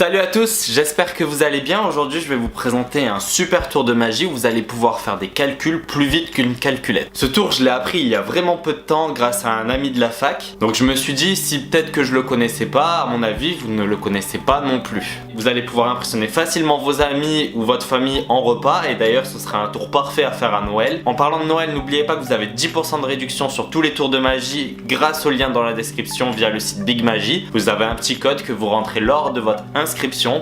Salut à tous, j'espère que vous allez bien. Aujourd'hui je vais vous présenter un super tour de magie où vous allez pouvoir faire des calculs plus vite qu'une calculette. Ce tour je l'ai appris il y a vraiment peu de temps grâce à un ami de la fac. Donc je me suis dit si peut-être que je le connaissais pas, à mon avis vous ne le connaissez pas non plus. Vous allez pouvoir impressionner facilement vos amis ou votre famille en repas et d'ailleurs ce sera un tour parfait à faire à Noël. En parlant de Noël, n'oubliez pas que vous avez 10% de réduction sur tous les tours de magie grâce au lien dans la description via le site Big Magie. Vous avez un petit code que vous rentrez lors de votre inscription,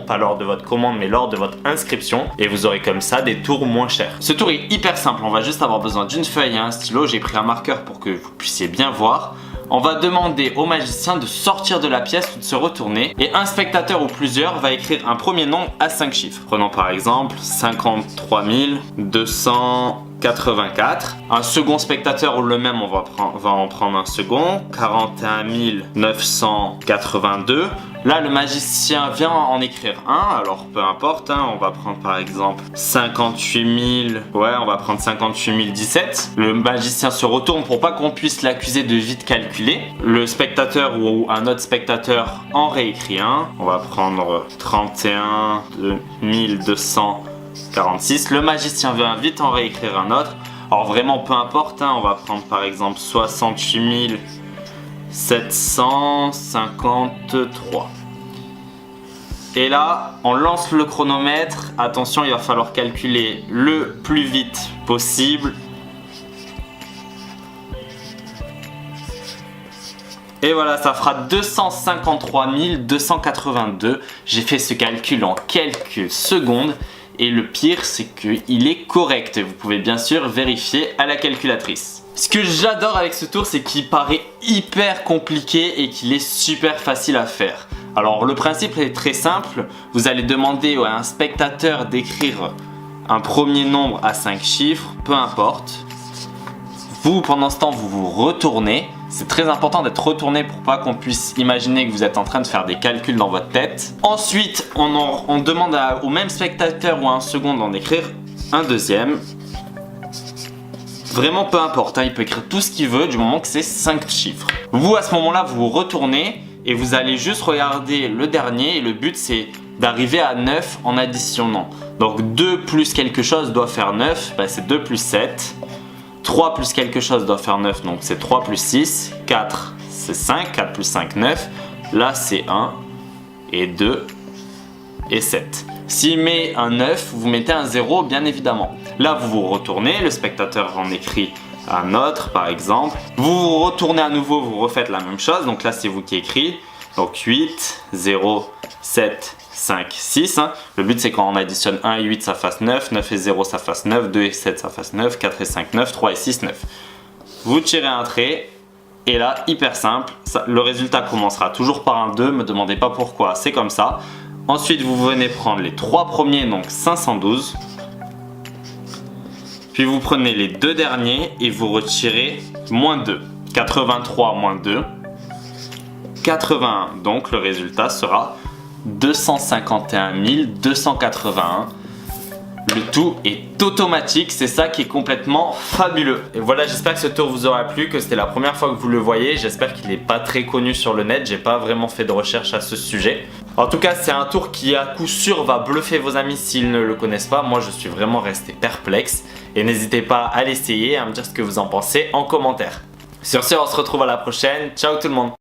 pas lors de votre commande mais lors de votre inscription et vous aurez comme ça des tours moins chers. Ce tour est hyper simple, on va juste avoir besoin d'une feuille et un stylo, j'ai pris un marqueur pour que vous puissiez bien voir. On va demander au magicien de sortir de la pièce ou de se retourner et un spectateur ou plusieurs va écrire un premier nombre à 5 chiffres. Prenons par exemple 53 284. Un second spectateur ou le même, on va en prendre un second. 41 982. Là, le magicien vient en écrire un, alors peu importe, hein, on va prendre par exemple 58 000. Ouais, on va prendre 58 017. Le magicien se retourne pour pas qu'on puisse l'accuser de vite calculer. Le spectateur ou un autre spectateur en réécrit un. On va prendre 31 246. Le magicien vient vite en réécrire un autre. Alors vraiment peu importe, hein, on va prendre par exemple 68 753. Et là, on lance le chronomètre. Attention, il va falloir calculer le plus vite possible. Et voilà, ça fera 253 282. J'ai fait ce calcul en quelques secondes. Et le pire, c'est qu'il est correct. Vous pouvez bien sûr vérifier à la calculatrice. Ce que j'adore avec ce tour, c'est qu'il paraît hyper compliqué et qu'il est super facile à faire. Alors le principe est très simple. Vous allez demander à un spectateur d'écrire un premier nombre à 5 chiffres, peu importe. Vous, pendant ce temps, vous vous retournez. C'est très important d'être retourné pour pas qu'on puisse imaginer que vous êtes en train de faire des calculs dans votre tête. Ensuite, on demande au même spectateur ou à un second d'en écrire un deuxième. Vraiment peu importe, hein, il peut écrire tout ce qu'il veut du moment que c'est 5 chiffres. Vous, à ce moment-là, vous vous retournez et vous allez juste regarder le dernier et le but c'est d'arriver à 9 en additionnant. Donc 2 plus quelque chose doit faire 9, bah, c'est 2 plus 7. 3 plus quelque chose doit faire 9, donc c'est 3 plus 6. 4, c'est 5. 4 plus 5, 9. Là, c'est 1 et 2 et 7. S'il met un 9, vous mettez un 0, bien évidemment. Là, vous vous retournez, le spectateur en écrit un autre, par exemple. Vous vous retournez à nouveau, vous refaites la même chose. Donc là, c'est vous qui écrivez. Donc 8, 0, 7, 5, 6. Hein. Le but, c'est quand on additionne 1 et 8, ça fasse 9. 9 et 0, ça fasse 9. 2 et 7, ça fasse 9. 4 et 5, 9. 3 et 6, 9. Vous tirez un trait. Et là, hyper simple. Le résultat commencera toujours par un 2. Ne me demandez pas pourquoi. C'est comme ça. Ensuite, vous venez prendre les 3 premiers, donc 512. Puis vous prenez les 2 derniers et vous retirez moins 2. 83 moins 2. 81. Donc le résultat sera 251 281. Le tout est automatique, c'est ça qui est complètement fabuleux. Et voilà, j'espère que ce tour vous aura plu, que c'était la première fois que vous le voyez. J'espère qu'il n'est pas très connu sur le net, j'ai pas vraiment fait de recherche à ce sujet. En tout cas, c'est un tour qui à coup sûr va bluffer vos amis s'ils ne le connaissent pas. Moi, je suis vraiment resté perplexe. Et n'hésitez pas à l'essayer et à me dire ce que vous en pensez en commentaire. Sur ce, on se retrouve à la prochaine. Ciao tout le monde!